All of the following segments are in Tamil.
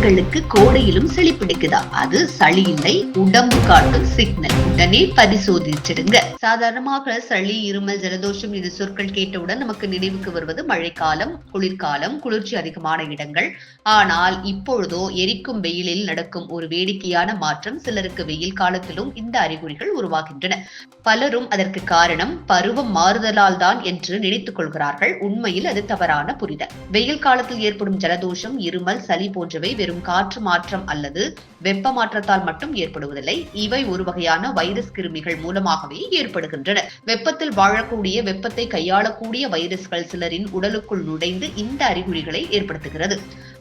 உங்களுக்கு கோடையிலும் சளி பிடிக்குதா? அது சளி இல்லை, உடம்பு காட்டும் சிக்னல். உடனே பரிசோதிச்சிடுங்க. சாதாரணமாக சளி, இருமல், ஜலதோஷம் இது சொற்கள் கேட்டவுடன் நமக்கு நினைவுக்கு வருவது மழைக்காலம், குளிர்காலம், குளிர்ச்சி அதிகமான இடங்கள். ஆனால் இப்பொழுதோ எரிக்கும் வெயிலில் நடக்கும் ஒரு வேடிக்கையான மாற்றம். சிலருக்கு வெயில் காலத்திலும் இந்த அறிகுறிகள் உருவாகின்றன. பலரும் அதற்கு காரணம் பருவம் மாறுதலால் தான் என்று நினைத்துக் கொள்கிறார்கள். உண்மையில் அது தவறான புரிதல். வெயில் காலத்தில் ஏற்படும் ஜலதோஷம், இருமல், சளி போன்றவை வெறும் காற்று மாற்றம் அல்லது வெப்ப மாற்றத்தால் மட்டும் ஏற்படுவதில்லை. இவை ஒரு வகையான வைரஸ் கிருமிகள் மூலமாகவே ஏற்படுகின்றன. வெப்பத்தில் வாழக்கூடிய, வெப்பத்தை கையாளக்கூடிய வைரஸ்கள் சிலரின் உடலுக்குள் நுழைந்து இந்த அறிகுறிகளை ஏற்படுத்துகிறது.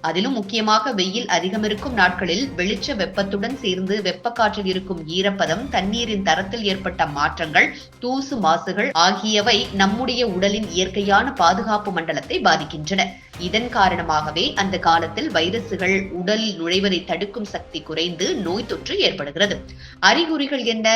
அதிலும் முக்கியமாக வெயில் அதிகம் இருக்கும் நாட்களில் வெளிச்ச வெப்பத்துடன் சேர்ந்து வெப்ப காற்றில் இருக்கும் ஈரப்பதம், தண்ணீரின் தரத்தில் ஏற்பட்ட மாற்றங்கள், தூசு மாசுகள் ஆகியவை நம்முடைய உடலின் இயற்கையான பாதுகாப்பு மண்டலத்தை பாதிக்கின்றன. இதன் காரணமாகவே அந்த காலத்தில் வைரசுகள் உடலில் நுழைவதை தடுக்கும் சக்தி குறைந்து நோய் தொற்று ஏற்படுகிறது. அறிகுறிகள் என்ன?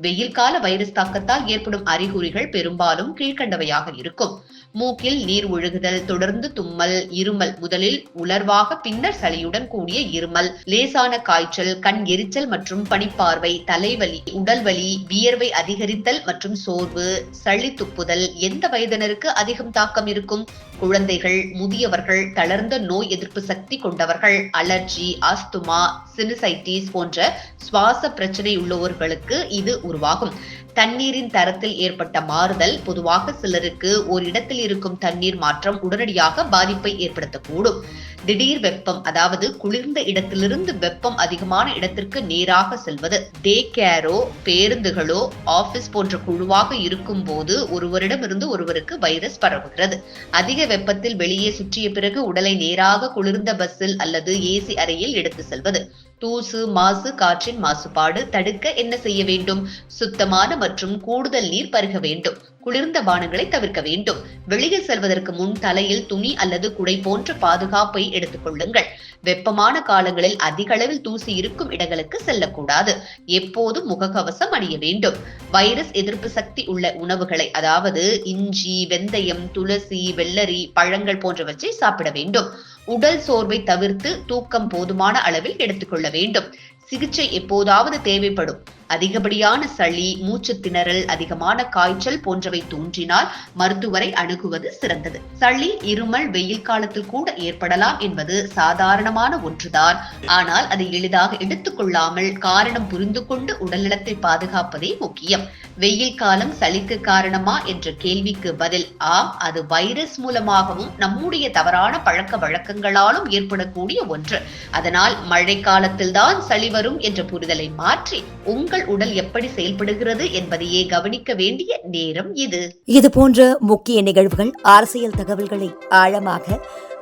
வெயில் கால வைரஸ் தாக்கத்தால் ஏற்படும் அறிகுறிகள் பெரும்பாலும் கீழ்கண்டவையாக இருக்கும். மூக்கில் நீர் ஒழுகுதல், தொடர்ந்து தும்மல், இருமல், முதலில் உலர்வாக பின்னர் சளியுடன் கூடிய இருமல், லேசான காய்ச்சல், கண் எரிச்சல் மற்றும் பனிப்பார்வை, தலைவலி, உடல்வலி, வியர்வை அதிகரித்தல் மற்றும் சோர்வு, சளி துப்புதல். எந்த வயதினருக்கு அதிகம் தாக்கம் இருக்கும்? குழந்தைகள், முதியவர்கள், தளர்ந்த நோய் எதிர்ப்பு சக்தி கொண்டவர்கள், அலர்ஜி, ஆஸ்துமா, சினுசைட்டிஸ் போன்ற சுவாச பிரச்சனை உள்ளவர்களுக்கு இது உருவாகும். தண்ணீரின் தரத்தில் ஏற்பட்ட மாறுதல். பொதுவாக சிலருக்கு ஒரு இடத்தில் இருக்கும் தண்ணீர் மாற்றம் உடனடியாக பாதிப்பை ஏற்படுத்தக்கூடும். திடீர் வெப்பம், அதாவது குளிர்ந்த இடத்திலிருந்து வெப்பம் அதிகமான இடத்திற்கு நேராக செல்வது. டே கேரோ, பேருந்துகளோ, ஆபீஸ் போன்ற குழுவாக இருக்கும் போது ஒருவரிடமிருந்து ஒருவருக்கு வைரஸ் பரவுகிறது. அதிக வெப்பத்தில் வெளியே சுற்றிய பிறகு உடலை நேராக குளிர்ந்த பஸ்ஸில் அல்லது ஏசி அறையில் எடுத்து செல்வது. தூசு, மாசு, காற்றின் மாசுபாடு தடுக்க என்ன செய்ய வேண்டும்? சுத்தமான மற்றும் கூடுதல் நீர் பருக வேண்டும். குளிர்ந்த பானங்களை தவிர்க்க வேண்டும். வெளியில் செல்வதற்கு முன் தலையில் துணி அல்லது குடை போன்ற பாதுகாப்பை எடுத்துக் கொள்ளுங்கள். வெப்பமான காலங்களில் அதிக அளவில் தூசி இருக்கும் இடங்களுக்கு செல்லக்கூடாது. எப்போதும் முகக்கவசம் அணிய வேண்டும். வைரஸ் எதிர்ப்பு சக்தி உள்ள உணவுகளை, அதாவது இஞ்சி, வெந்தயம், துளசி, வெள்ளரி, பழங்கள் போன்றவற்றை சாப்பிட வேண்டும். உடல் சோர்வை தவிர்த்து தூக்கம் போதுமான அளவில் எடுத்துக்கொள்ள வேண்டும். சிகிச்சை எப்போதாவது தேவைப்படும். அதிகப்படியான சளி, மூச்சு திணறல், அதிகமான காய்ச்சல் போன்றவை தோன்றினால் மருத்துவரை அணுகுவது சிறந்தது. சளி, இருமல் வெயில் காலத்தில் கூட ஏற்படலாம் என்பது சாதாரணமான ஒன்றுதான். ஆனால் அதை எளிதாக எடுத்துக் கொள்ளாமல் காரணம் புரிந்து கொண்டு உடல்நலத்தை பாதுகாப்பதே முக்கியம். வெயில் காலம் சளிக்கு காரணமா என்ற கேள்விக்கு பதில் ஆம். அது வைரஸ் மூலமாகவும் நம்முடைய தவறான பழக்க வழக்கங்களாலும் ஏற்படக்கூடிய ஒன்று. அதனால் மழை காலத்தில் தான் சளி வரும் என்ற புரிதலை மாற்றி உங்கள் உடல் எப்படி செயல்படுகிறது என்பதையே கவனிக்க வேண்டிய நேரம் இது. இது போன்ற முக்கிய நிகழ்வுகள், அரசியல் தகவல்களை ஆழமாக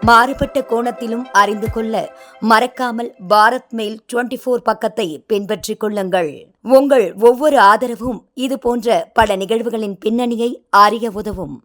மாறுபட்ட கோணத்திலும் அறிந்து கொள்ள மறக்காமல் பாரத் மெயில் 24 பக்கத்தை பின்பற்றிக் கொள்ளுங்கள். உங்கள் ஒவ்வொரு ஆதரவும் இது போன்ற பல நிகழ்வுகளின் பின்னணியை அறிய உதவும்.